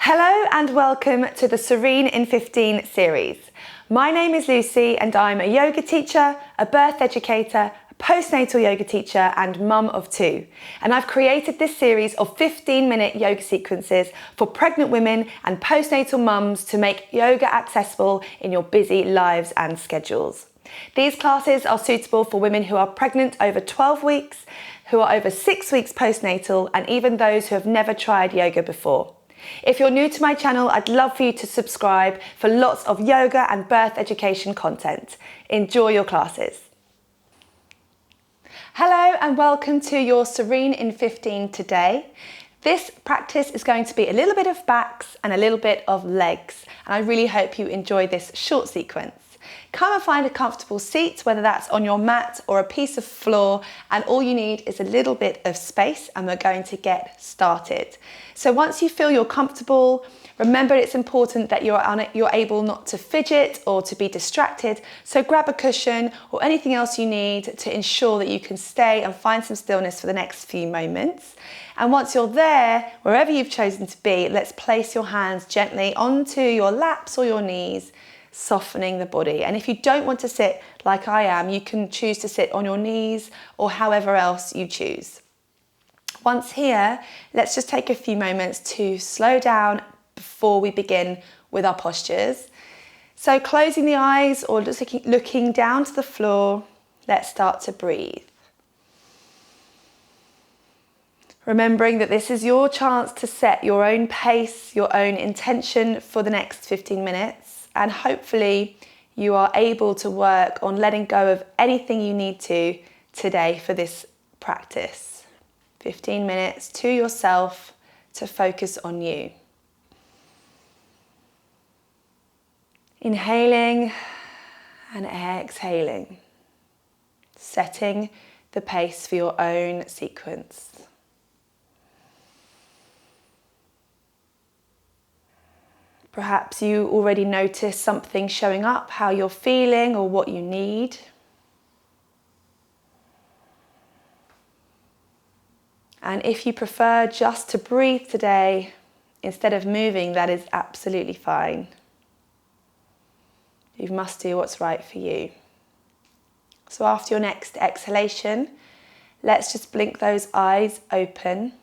Hello and welcome to the Serene in 15 series. My name is Lucy and I'm a yoga teacher, a birth educator, a postnatal yoga teacher and mum of two. And I've created this series of 15-minute yoga sequences for pregnant women and postnatal mums to make yoga accessible in your busy lives and schedules. These classes are suitable for women who are pregnant over 12 weeks, who are over 6 weeks postnatal, and even those who have never tried yoga before. If you're new to my channel, I'd love for you to subscribe for lots of yoga and birth education content. Enjoy your classes. Hello and welcome to your Serene in 15 today. This practice is going to be a little bit of backs and a little bit of legs, and I really hope you enjoy this short sequence. Come and find a comfortable seat, whether that's on your mat or a piece of floor, and all you need is a little bit of space and we're going to get started. So once you feel you're comfortable, remember it's important that you're able not to fidget or to be distracted, so grab a cushion or anything else you need to ensure that you can stay and find some stillness for the next few moments. And once you're there, wherever you've chosen to be, let's place your hands gently onto your laps or your knees, softening the body. And if you don't want to sit like I am, you can choose to sit on your knees or however else you choose. Once here, let's just take a few moments to slow down before we begin with our postures. So closing the eyes or just looking down to the floor, let's start to breathe. Remembering that this is your chance to set your own pace, your own intention for the next 15 minutes. And hopefully you are able to work on letting go of anything you need to today for this practice. 15 minutes to yourself to focus on you. Inhaling and exhaling, setting the pace for your own sequence. Perhaps you already notice something showing up, how you're feeling or what you need. And if you prefer just to breathe today, instead of moving, that is absolutely fine. You must do what's right for you. So after your next exhalation, let's just blink those eyes open.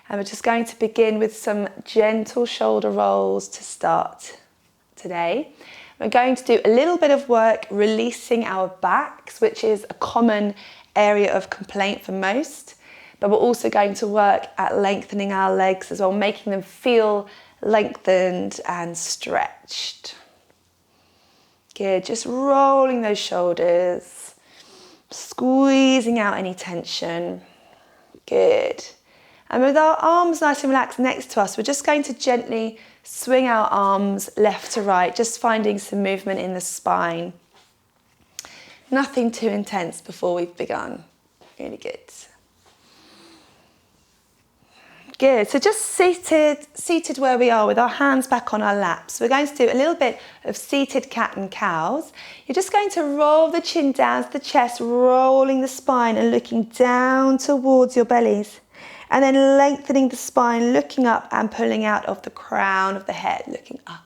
And we're just going to begin with some gentle shoulder rolls to start today. We're going to do a little bit of work releasing our backs, which is a common area of complaint for most. But we're also going to work at lengthening our legs as well, making them feel lengthened and stretched. Good, just rolling those shoulders, squeezing out any tension. Good. And with our arms nice and relaxed next to us, we're just going to gently swing our arms left to right, just finding some movement in the spine. Nothing too intense before we've begun. Really good. Good, so just seated where we are with our hands back on our laps. We're going to do a little bit of seated cat and cows. You're just going to roll the chin down to the chest, rolling the spine and looking down towards your bellies. And then lengthening the spine, looking up and pulling out of the crown of the head, looking up.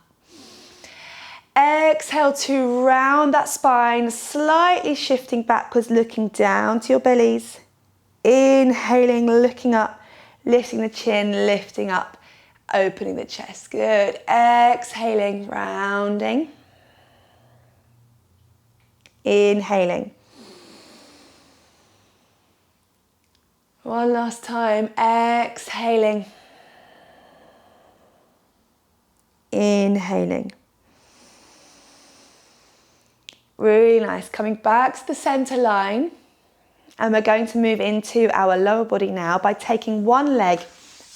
Exhale to round that spine, slightly shifting backwards, looking down to your bellies. Inhaling, looking up, lifting the chin, lifting up, opening the chest. Good. Exhaling, rounding. Inhaling. One last time, exhaling, inhaling. Really nice, coming back to the center line, and we're going to move into our lower body now by taking one leg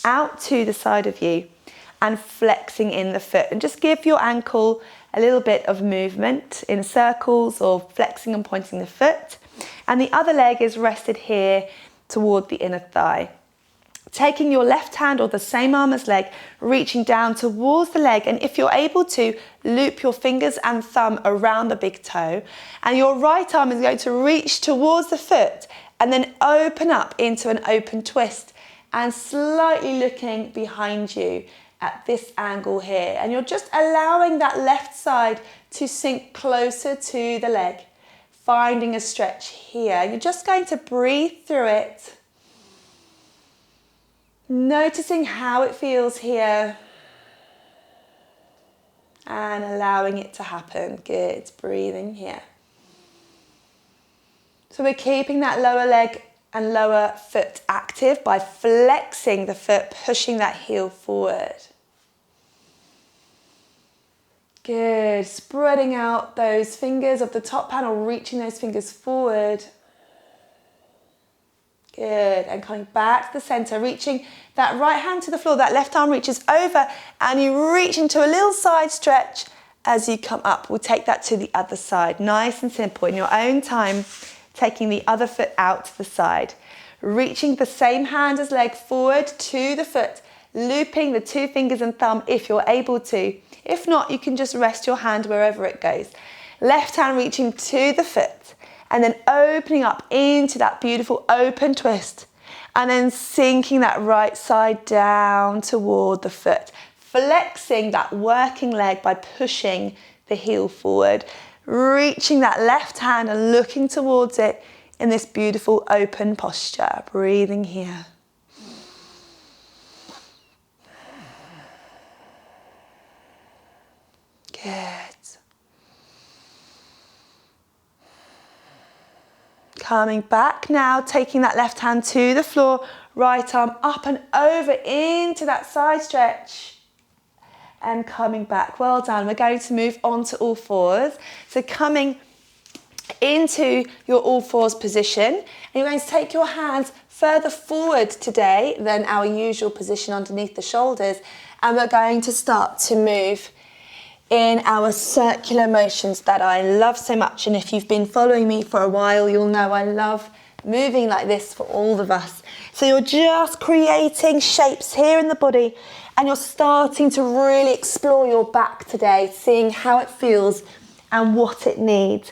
out to the side of you and flexing in the foot, and just give your ankle a little bit of movement in circles or flexing and pointing the foot, and the other leg is rested here toward the inner thigh. Taking your left hand or the same arm as leg, reaching down towards the leg, and if you're able to, loop your fingers and thumb around the big toe, and your right arm is going to reach towards the foot and then open up into an open twist and slightly looking behind you at this angle here. And you're just allowing that left side to sink closer to the leg, finding a stretch here. You're just going to breathe through it, noticing how it feels here and allowing it to happen. Good, breathing here. So we're keeping that lower leg and lower foot active by flexing the foot, pushing that heel forward. Good, spreading out those fingers of the top panel, reaching those fingers forward. Good, and coming back to the center, reaching that right hand to the floor, that left arm reaches over and you reach into a little side stretch as you come up. We'll take that to the other side, nice and simple in your own time, taking the other foot out to the side, reaching the same hand as leg forward to the foot, looping the 2 fingers and thumb if you're able to. If not, you can just rest your hand wherever it goes. Left hand reaching to the foot and then opening up into that beautiful open twist and then sinking that right side down toward the foot, flexing that working leg by pushing the heel forward, reaching that left hand and looking towards it in this beautiful open posture, breathing here. Good. Coming back now, taking that left hand to the floor, right arm up and over into that side stretch and coming back. Well done. We're going to move on to all fours. So coming into your all fours position, and you're going to take your hands further forward today than our usual position underneath the shoulders, and we're going to start to move in our circular motions that I love so much. And if you've been following me for a while, you'll know I love moving like this for all of us. So you're just creating shapes here in the body and you're starting to really explore your back today, seeing how it feels and what it needs.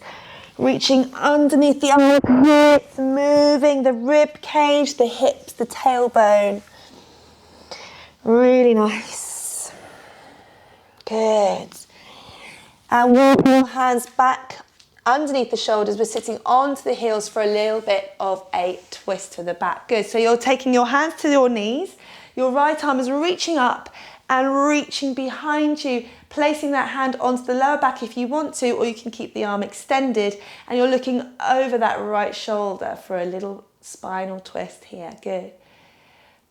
Reaching underneath the armpits, moving the rib cage, the hips, the tailbone. Really nice. Good. And walking your hands back underneath the shoulders. We're sitting onto the heels for a little bit of a twist to the back. Good. So you're taking your hands to your knees. Your right arm is reaching up and reaching behind you, placing that hand onto the lower back if you want to, or you can keep the arm extended and you're looking over that right shoulder for a little spinal twist here. Good.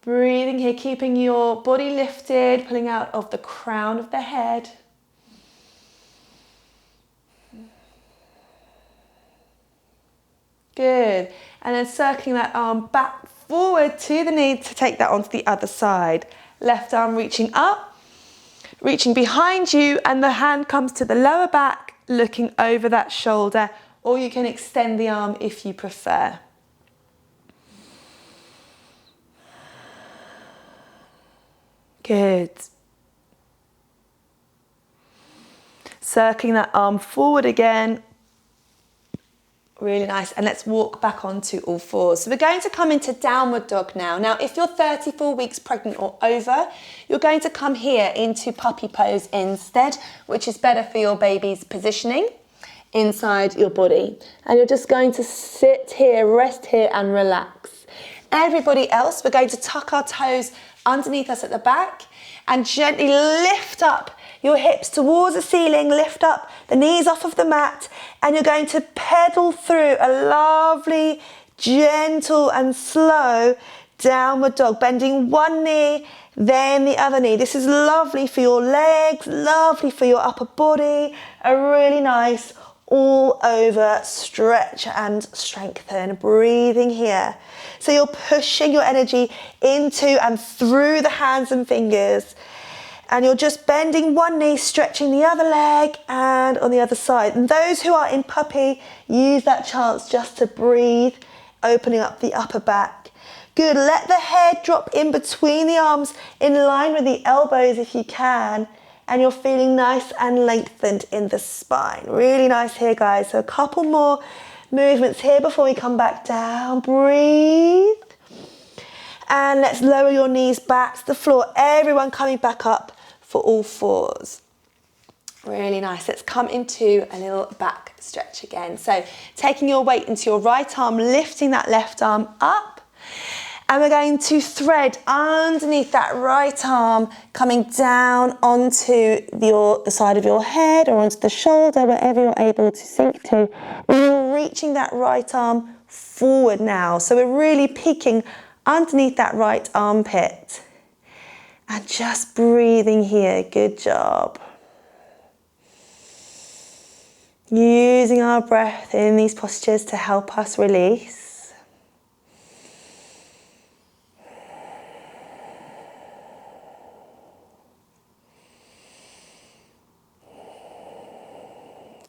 Breathing here, keeping your body lifted, pulling out of the crown of the head. Good. And then circling that arm back forward to the knee to take that onto the other side. Left arm reaching up, reaching behind you, and the hand comes to the lower back, looking over that shoulder, or you can extend the arm if you prefer. Good. Circling that arm forward again. Really nice. And let's walk back onto all fours. So we're going to come into downward dog now. Now, if you're 34 weeks pregnant or over, you're going to come here into puppy pose instead, which is better for your baby's positioning inside your body. And you're just going to sit here, rest here and relax. Everybody else, we're going to tuck our toes underneath us at the back and gently lift up your hips towards the ceiling, lift up the knees off of the mat, and you're going to pedal through a lovely, gentle and slow downward dog, bending one knee, then the other knee. This is lovely for your legs, lovely for your upper body, a really nice all over stretch and strengthen, breathing here. So you're pushing your energy into and through the hands and fingers. And you're just bending one knee, stretching the other leg and on the other side. And those who are in puppy, use that chance just to breathe, opening up the upper back. Good, let the head drop in between the arms in line with the elbows if you can. And you're feeling nice and lengthened in the spine. Really nice here, guys. So a couple more movements here before we come back down. Breathe. And let's lower your knees back to the floor. Everyone coming back up for all fours. Really nice. Let's come into a little back stretch again. So taking your weight into your right arm, lifting that left arm up. And we're going to thread underneath that right arm, coming down onto the side of your head or onto the shoulder, wherever you're able to sink to. And you're reaching that right arm forward now. So we're really peeking underneath that right armpit. And just breathing here. Good job. Using our breath in these postures to help us release.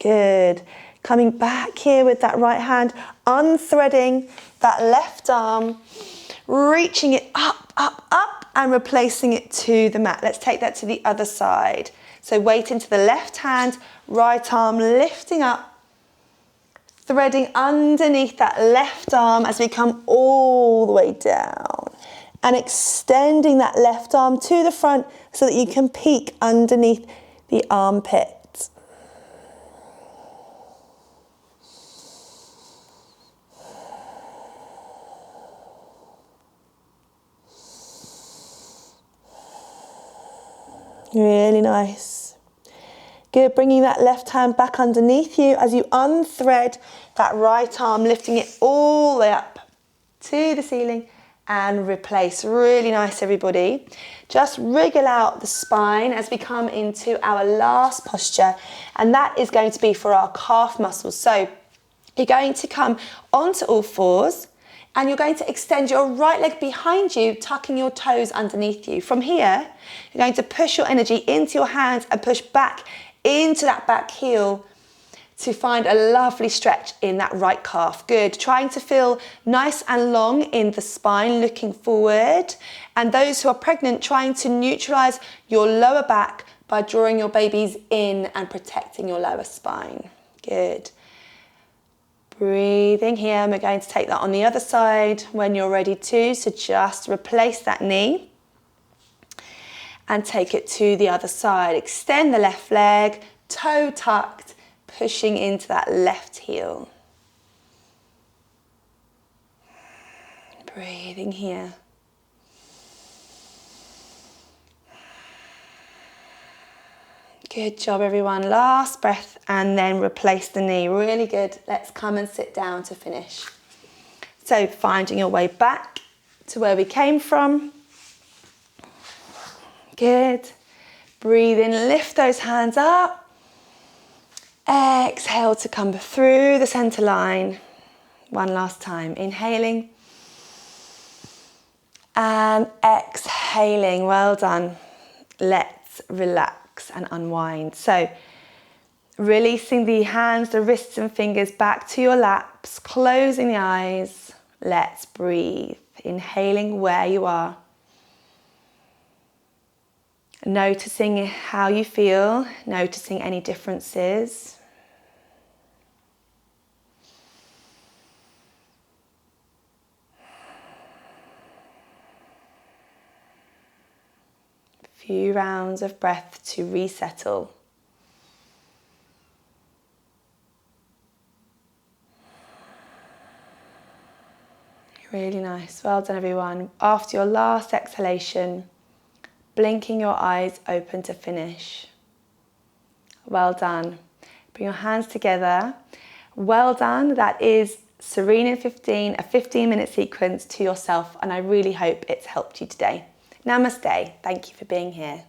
Good. Coming back here with that right hand, unthreading that left arm, reaching it up, up, up, and replacing it to the mat. Let's take that to the other side. So weight into the left hand, right arm lifting up, threading underneath that left arm as we come all the way down, and extending that left arm to the front so that you can peek underneath the armpit. Really nice. Good, bringing that left hand back underneath you as you unthread that right arm, lifting it all the way up to the ceiling and replace. Really nice, everybody. Just wriggle out the spine as we come into our last posture, and that is going to be for our calf muscles. So you're going to come onto all fours, and you're going to extend your right leg behind you, tucking your toes underneath you. From here, you're going to push your energy into your hands and push back into that back heel to find a lovely stretch in that right calf. Good. Trying to feel nice and long in the spine, looking forward. And those who are pregnant, trying to neutralize your lower back by drawing your babies in and protecting your lower spine. Good. Breathing here, and we're going to take that on the other side when you're ready to. So just replace that knee and take it to the other side. Extend the left leg, toe tucked, pushing into that left heel. Breathing here. Good job, everyone. Last breath, and then replace the knee. Really good. Let's come and sit down to finish. So finding your way back to where we came from. Good. Breathe in, lift those hands up. Exhale to come through the center line. One last time. Inhaling. And exhaling. Well done. Let's relax and unwind. So releasing the hands, the wrists and fingers back to your laps, closing the eyes. Let's breathe. Inhaling where you are. Noticing how you feel, noticing any differences. Few rounds of breath to resettle. Really nice. Well done, everyone. After your last exhalation, blinking your eyes open to finish. Well done. Bring your hands together. Well done. That is Serene in 15, a 15-minute sequence to yourself, and I really hope it's helped you today. Namaste. Thank you for being here.